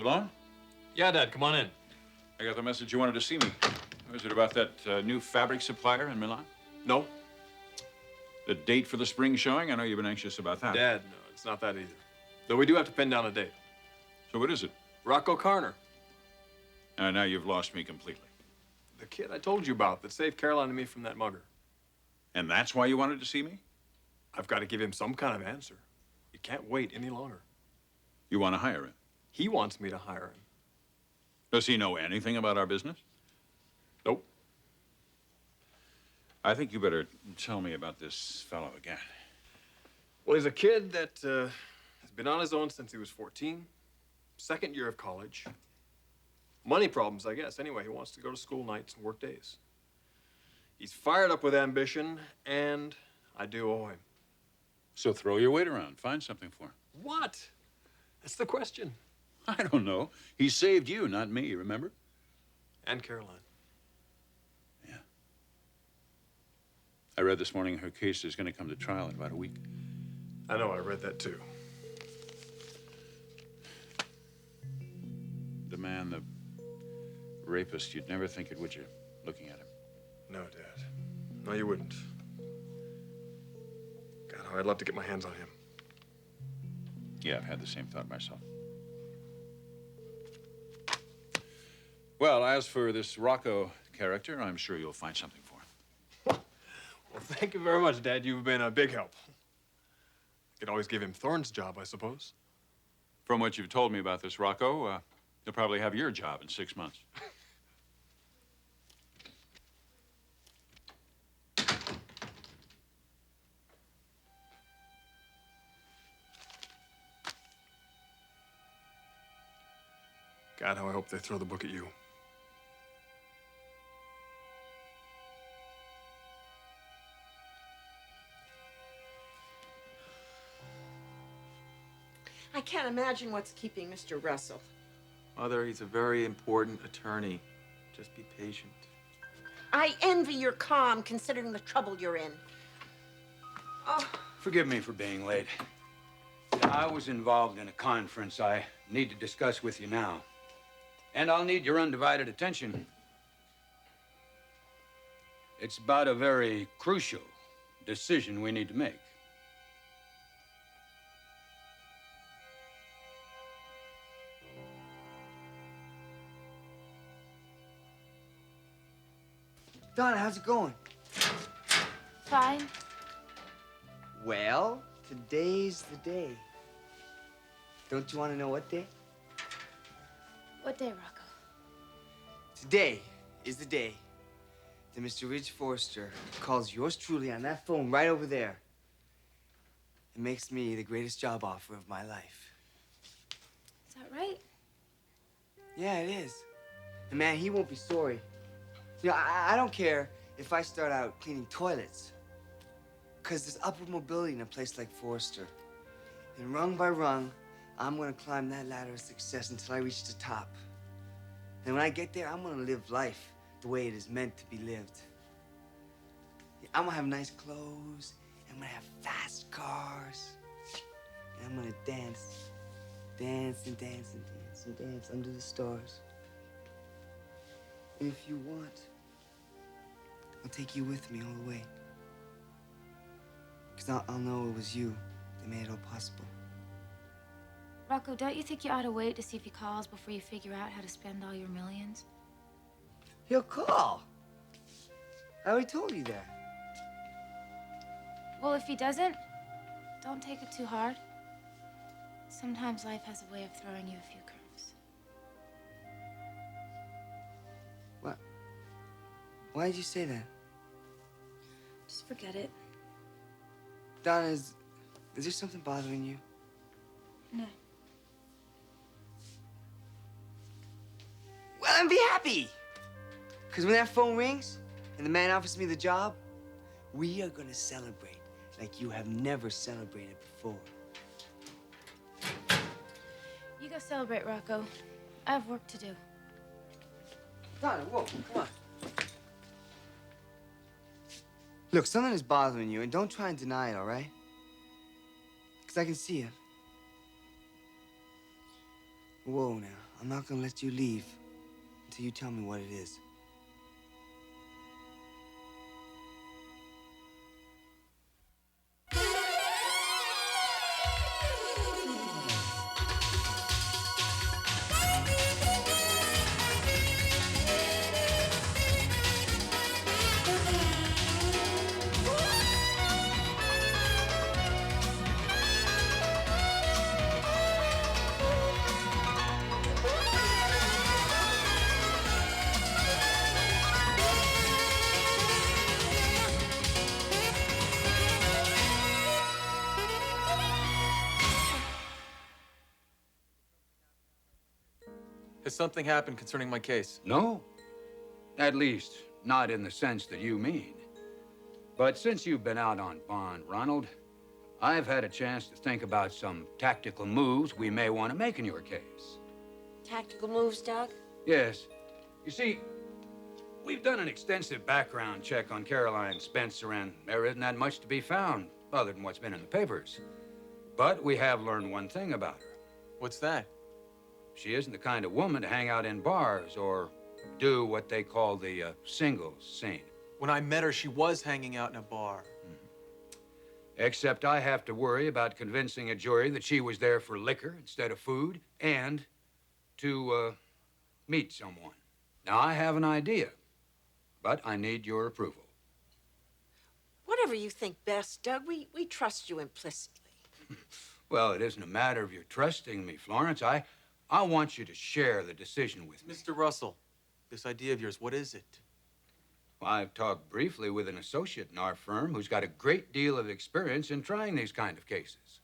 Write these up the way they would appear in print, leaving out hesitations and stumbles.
You alone? Yeah, Dad, come on in. I got the message you wanted to see me. Was it about that new fabric supplier in Milan? No. The date for the spring showing? I know you've been anxious about that. Dad, no, it's not that either. Though we do have to pin down a date. So what is it? Rocco Carner. Now you've lost me completely. The kid I told you about that saved Caroline and me from that mugger. And that's why you wanted to see me? I've got to give him some kind of answer. He can't wait any longer. You want to hire him? He wants me to hire him. Does he know anything about our business? Nope. I think you better tell me about this fellow again. Well, he's a kid that has been on his own since he was 14. Second year of college. Money problems, I guess. Anyway, he wants to go to school nights and work days. He's fired up with ambition, and I do owe him. So throw your weight around. Find something for him. What? That's the question. I don't know. He saved you, not me, remember? And Caroline. Yeah. I read this morning her case is going to come to trial in about a week. I know, I read that too. The man, the rapist, you'd never think it, would you, looking at him? No, Dad. No, you wouldn't. God, how I'd love to get my hands on him. Yeah, I've had the same thought myself. Well, as for this Rocco character, I'm sure you'll find something for him. Well, thank you very much, Dad. You've been a big help. I could always give him Thorne's job, I suppose. From what you've told me about this Rocco, he'll probably have your job in 6 months. God, how I hope they throw the book at you. I can't imagine what's keeping Mr. Russell. Mother, he's a very important attorney. Just be patient. I envy your calm, considering the trouble you're in. Oh. Forgive me for being late. I was involved in a conference I need to discuss with you now. And I'll need your undivided attention. It's about a very crucial decision we need to make. Donna, how's it going? Fine. Well, today's the day. Don't you want to know what day? What day, Rocco? Today is the day that Mr. Ridge Forrester calls yours truly on that phone right over there. It makes me the greatest job offer of my life. Is that right? Yeah, it is. And man, he won't be sorry. You know, I don't care if I start out cleaning toilets. Because there's upward mobility in a place like Forrester. And rung by rung, I'm gonna climb that ladder of success until I reach the top. And when I get there, I'm gonna live life the way it is meant to be lived. I'm gonna have nice clothes, I'm gonna have fast cars, and I'm gonna dance. Dance and dance and dance and dance under the stars. And if you want, I'll take you with me all the way. Because I'll know it was you that made it all possible. Rocco, don't you think you ought to wait to see if he calls before you figure out how to spend all your millions? He'll call. I already told you that. Well, if he doesn't, don't take it too hard. Sometimes life has a way of throwing you a few curves. What? Why did you say that? Just forget it. Donna, is there something bothering you? No. Well, then be happy. Because when that phone rings and the man offers me the job, we are going to celebrate like you have never celebrated before. You go celebrate, Rocco. I have work to do. Donna, whoa, come on. Look, something is bothering you, and don't try and deny it, all right? Because I can see it. Whoa, now. I'm not gonna let you leave until you tell me what it is. Has something happened concerning my case? No. At least, not in the sense that you mean. But since you've been out on bond, Ronald, I've had a chance to think about some tactical moves we may want to make in your case. Tactical moves, Doug? Yes. You see, we've done an extensive background check on Caroline Spencer, and there isn't that much to be found other than what's been in the papers. But we have learned one thing about her. What's that? She isn't the kind of woman to hang out in bars or do what they call the singles scene. When I met her, she was hanging out in a bar. Except I have to worry about convincing a jury that she was there for liquor instead of food and to meet someone. Now, I have an idea, but I need your approval. Whatever you think best, Doug. We trust you implicitly. Well, it isn't a matter of your trusting me, Florence. I want you to share the decision with me. Mr. Russell, this idea of yours, what is it? Well, I've talked briefly with an associate in our firm who's got a great deal of experience in trying these kind of cases.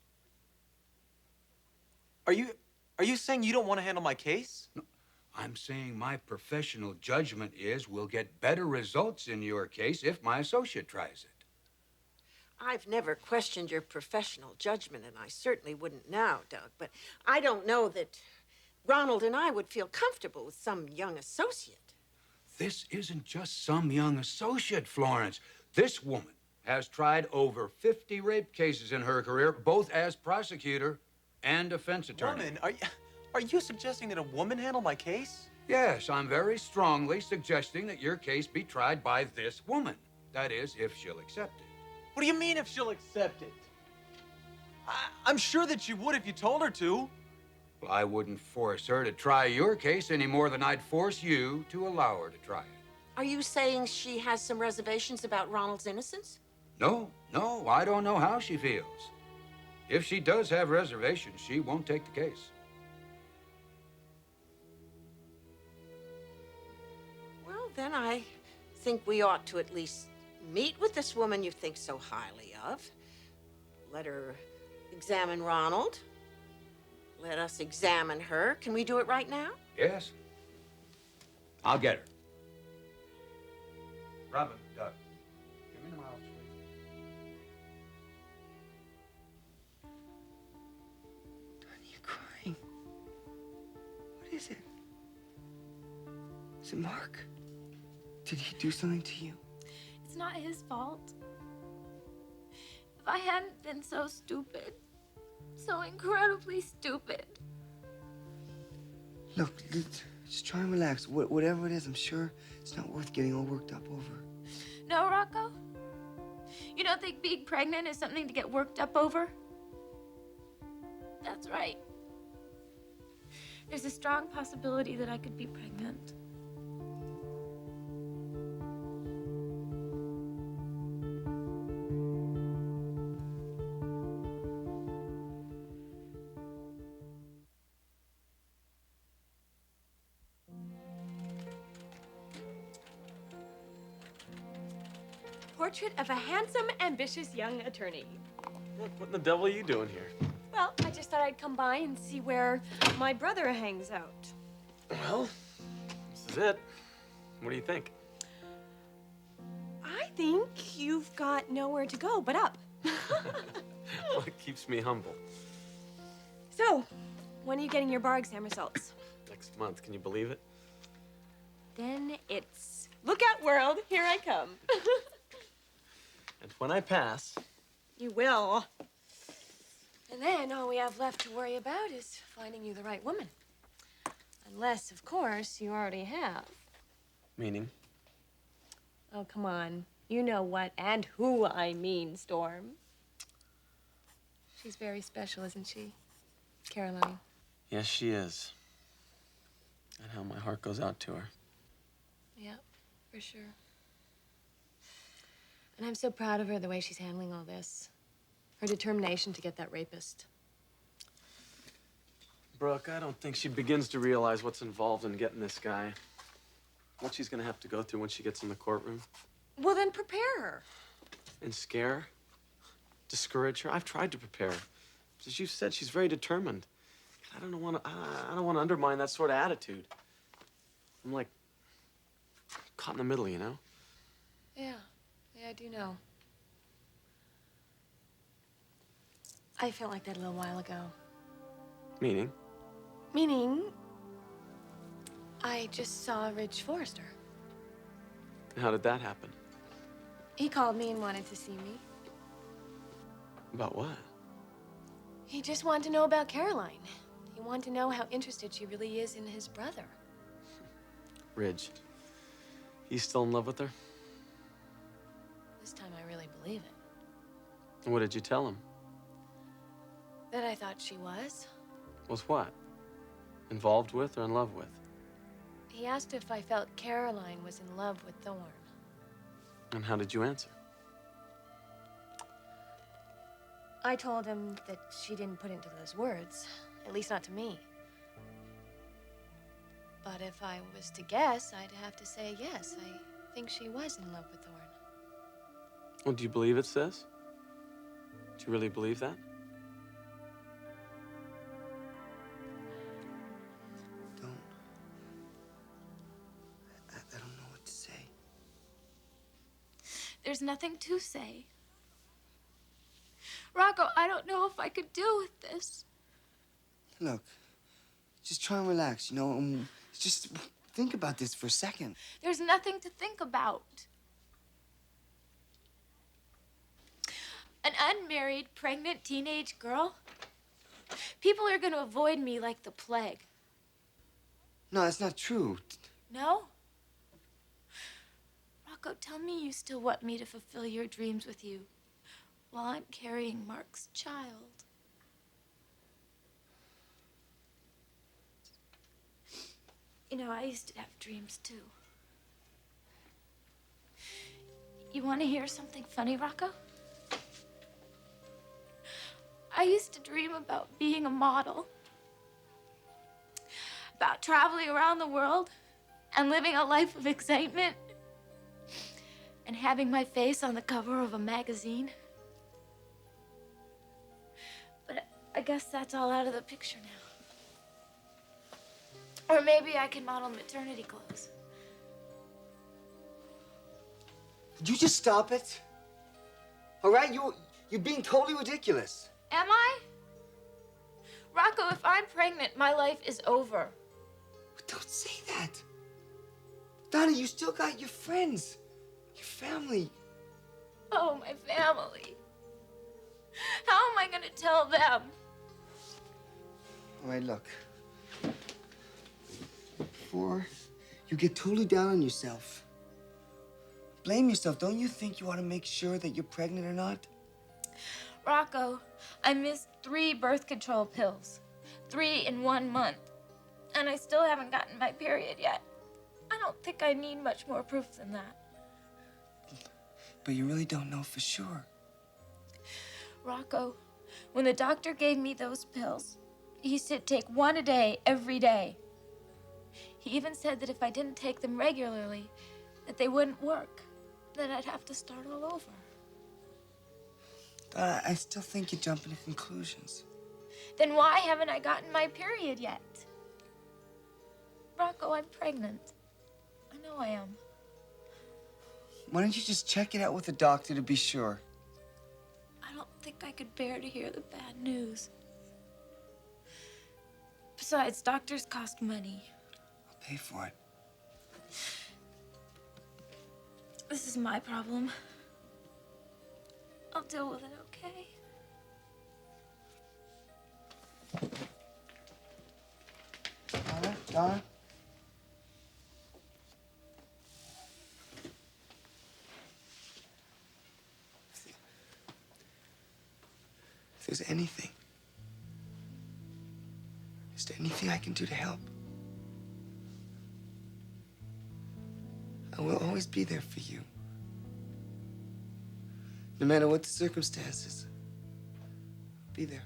Are you saying you don't want to handle my case? No, I'm saying my professional judgment is we'll get better results in your case if my associate tries it. I've never questioned your professional judgment, and I certainly wouldn't now, Doug. But I don't know that Ronald and I would feel comfortable with some young associate. This isn't just some young associate, Florence. This woman has tried over 50 rape cases in her career, both as prosecutor and defense attorney. Woman? Are you suggesting that a woman handle my case? Yes, I'm very strongly suggesting that your case be tried by this woman. That is, if she'll accept it. What do you mean if she'll accept it? I'm sure that she would if you told her to. Well, I wouldn't force her to try your case any more than I'd force you to allow her to try it. Are you saying she has some reservations about Ronald's innocence? No, I don't know how she feels. If she does have reservations, she won't take the case. Well, then I think we ought to at least meet with this woman you think so highly of. Let her examine Ronald. Let us examine her. Can we do it right now? Yes. I'll get her. Robin, Doug, give me the mouse, please. Donna, you're crying. What is it? Is it Mark? Did he do something to you? It's not his fault. If I hadn't been so stupid, so incredibly stupid. Look, just try and relax. Whatever it is, I'm sure it's not worth getting all worked up over. No, Rocco? You don't think being pregnant is something to get worked up over? That's right. There's a strong possibility that I could be pregnant. Portrait of a handsome, ambitious young attorney. What in the devil are you doing here? Well, I just thought I'd come by and see where my brother hangs out. Well, this is it. What do you think? I think you've got nowhere to go but up. Well, it keeps me humble. So, when are you getting your bar exam results? Next month, can you believe it? Then it's look out, world, here I come. And when I pass, You will. And then all we have left to worry about is finding you the right woman. Unless, of course, you already have. Meaning? Oh, come on. You know what and who I mean, Storm. She's very special, isn't she, Caroline? Yes, she is. And how my heart goes out to her. Yeah, for sure. And I'm so proud of her, the way she's handling all this. Her determination to get that rapist. Brooke, I don't think she begins to realize what's involved in getting this guy. What she's gonna have to go through when she gets in the courtroom. Well, then prepare her. And scare her, discourage her. I've tried to prepare her. But as you said, she's very determined. I don't want to undermine that sort of attitude. I'm like caught in the middle, you know? Yeah, I do know. I felt like that a little while ago. Meaning? Meaning, I just saw Ridge Forrester. How did that happen? He called me and wanted to see me. About what? He just wanted to know about Caroline. He wanted to know how interested she really is in his brother. Ridge. He's still in love with her? This time I really believe it. And what did you tell him? That I thought she was. Was what? Involved with or in love with? He asked if I felt Caroline was in love with Thorne. And how did you answer? I told him that she didn't put into those words, at least not to me. But if I was to guess, I'd have to say yes. I think she was in love with Thorne. Well, do you believe it's this? Do you really believe that? I don't know what to say. There's nothing to say. Rocco, I don't know if I could deal with this. Look, just try and relax, you know? Just think about this for a second. There's nothing to think about. An unmarried, pregnant teenage girl? People are gonna avoid me like the plague. No, that's not true. No? Rocco, tell me you still want me to fulfill your dreams with you while I'm carrying Mark's child. You know, I used to have dreams too. You want to hear something funny, Rocco? I used to dream about being a model, about traveling around the world and living a life of excitement and having my face on the cover of a magazine. But I guess that's all out of the picture now. Or maybe I can model maternity clothes. Would you just stop it? All right? You're being totally ridiculous. Am I? Rocco, if I'm pregnant, my life is over. But don't say that. Donna, you still got your friends, your family. Oh, my family. How am I gonna tell them? All right, look. Before you get totally down on yourself, blame yourself. Don't you think you ought to make sure that you're pregnant or not? Rocco, I missed 3 birth control pills. 3 in 1 month. And I still haven't gotten my period yet. I don't think I need much more proof than that. But you really don't know for sure. Rocco, when the doctor gave me those pills, he said take 1 a day, every day. He even said that if I didn't take them regularly, that they wouldn't work, that I'd have to start all over. Donna, I still think you're jumping to conclusions. Then why haven't I gotten my period yet? Rocco, I'm pregnant. I know I am. Why don't you just check it out with the doctor to be sure? I don't think I could bear to hear the bad news. Besides, doctors cost money. I'll pay for it. This is my problem. I'll deal with it, okay? Donna, Donna? If there's anything, is there anything I can do to help? I will always be there for you. No matter what the circumstances, I'll be there.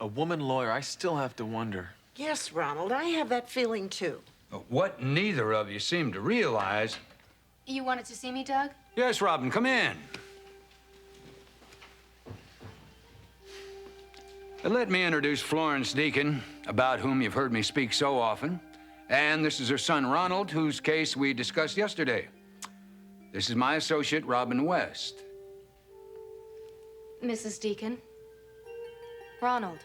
A woman lawyer, I still have to wonder. Yes, Ronald, I have that feeling too. What neither of you seem to realize... You wanted to see me, Doug? Yes, Robin, come in. Let me introduce Florence Deacon, about whom you've heard me speak so often. And this is her son, Ronald, whose case we discussed yesterday. This is my associate, Robin West. Mrs. Deacon. Ronald.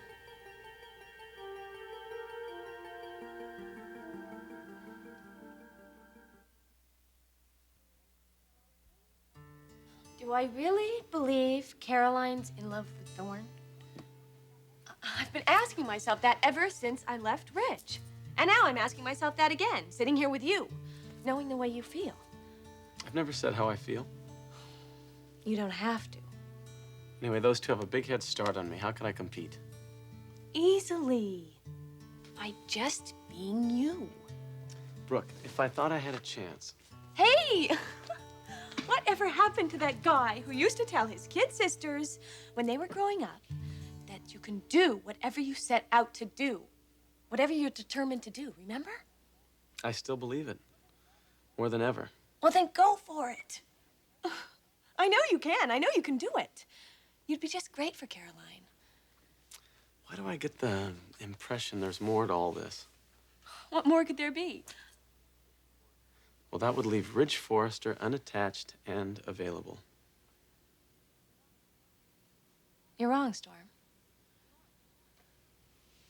Do I really believe Caroline's in love with Thorne? I've been asking myself that ever since I left Rich. And now I'm asking myself that again, sitting here with you, knowing the way you feel. I've never said how I feel. You don't have to. Anyway, those two have a big head start on me. How can I compete? Easily. By just being you. Brooke, if I thought I had a chance... Hey! Whatever happened to that guy who used to tell his kid sisters when they were growing up that you can do whatever you set out to do? Whatever you're determined to do, remember? I still believe it. More than ever. Well, then go for it. I know you can. I know you can do it. You'd be just great for Caroline. Why do I get the impression there's more to all this? What more could there be? Well, that would leave Ridge Forrester unattached and available. You're wrong, Storm.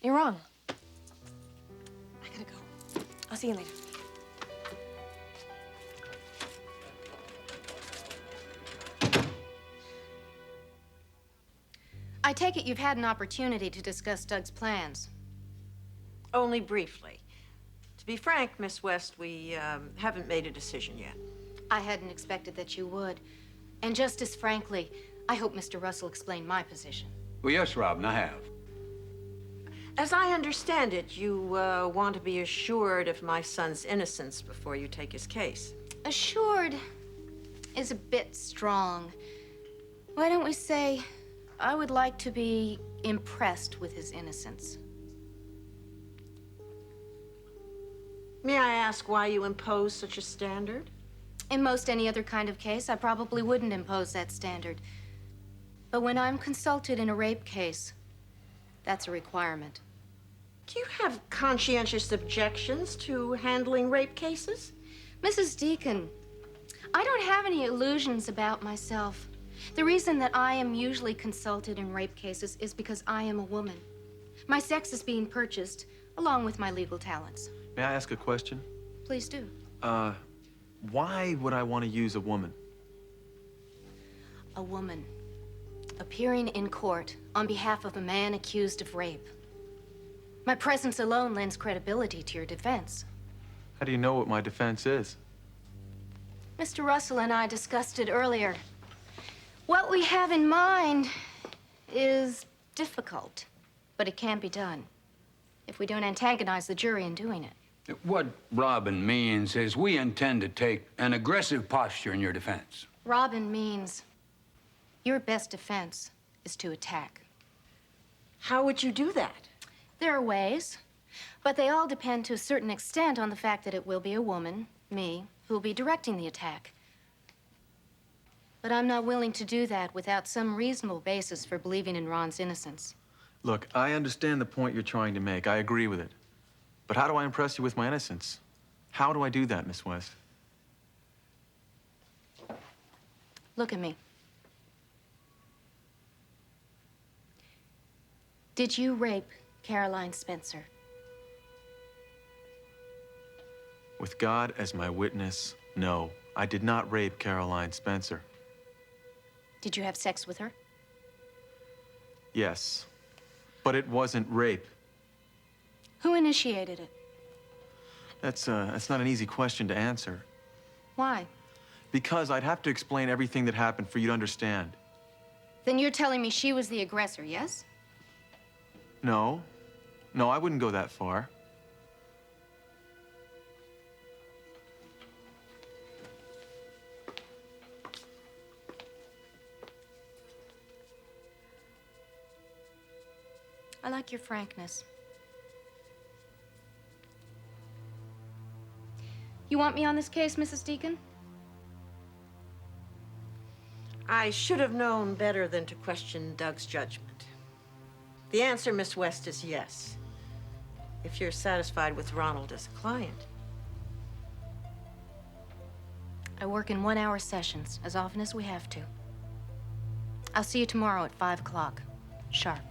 You're wrong. I gotta go. I'll see you later. I take it you've had an opportunity to discuss Doug's plans. Only briefly. To be frank, Miss West, we haven't made a decision yet. I hadn't expected that you would. And just as frankly, I hope Mr. Russell explained my position. Well, yes, Robin, I have. As I understand it, you want to be assured of my son's innocence before you take his case. Assured is a bit strong. Why don't we say, I would like to be impressed with his innocence. May I ask why you impose such a standard? In most any other kind of case, I probably wouldn't impose that standard. But when I'm consulted in a rape case, that's a requirement. Do you have conscientious objections to handling rape cases? Mrs. Deacon, I don't have any illusions about myself. The reason that I am usually consulted in rape cases is because I am a woman. My sex is being purchased, along with my legal talents. May I ask a question? Please do. Why would I want to use a woman? A woman appearing in court on behalf of a man accused of rape. My presence alone lends credibility to your defense. How do you know what my defense is? Mr. Russell and I discussed it earlier. What we have in mind is difficult, but it can be done if we don't antagonize the jury in doing it. What Robin means is we intend to take an aggressive posture in your defense. Robin means your best defense is to attack. How would you do that? There are ways, but they all depend to a certain extent on the fact that it will be a woman, me, who will be directing the attack. But I'm not willing to do that without some reasonable basis for believing in Ron's innocence. Look, I understand the point you're trying to make. I agree with it. But how do I impress you with my innocence? How do I do that, Miss West? Look at me. Did you rape Caroline Spencer? With God as my witness, no. I did not rape Caroline Spencer. Did you have sex with her? Yes, but it wasn't rape. Who initiated it? That's not an easy question to answer. Why? Because I'd have to explain everything that happened for you to understand. Then you're telling me she was the aggressor, yes? No. No, I wouldn't go that far. I like your frankness. You want me on this case, Mrs. Deacon? I should have known better than to question Doug's judgment. The answer, Miss West, is yes. If you're satisfied with Ronald as a client. I work in 1-hour sessions, as often as we have to. I'll see you tomorrow at 5 o'clock, sharp.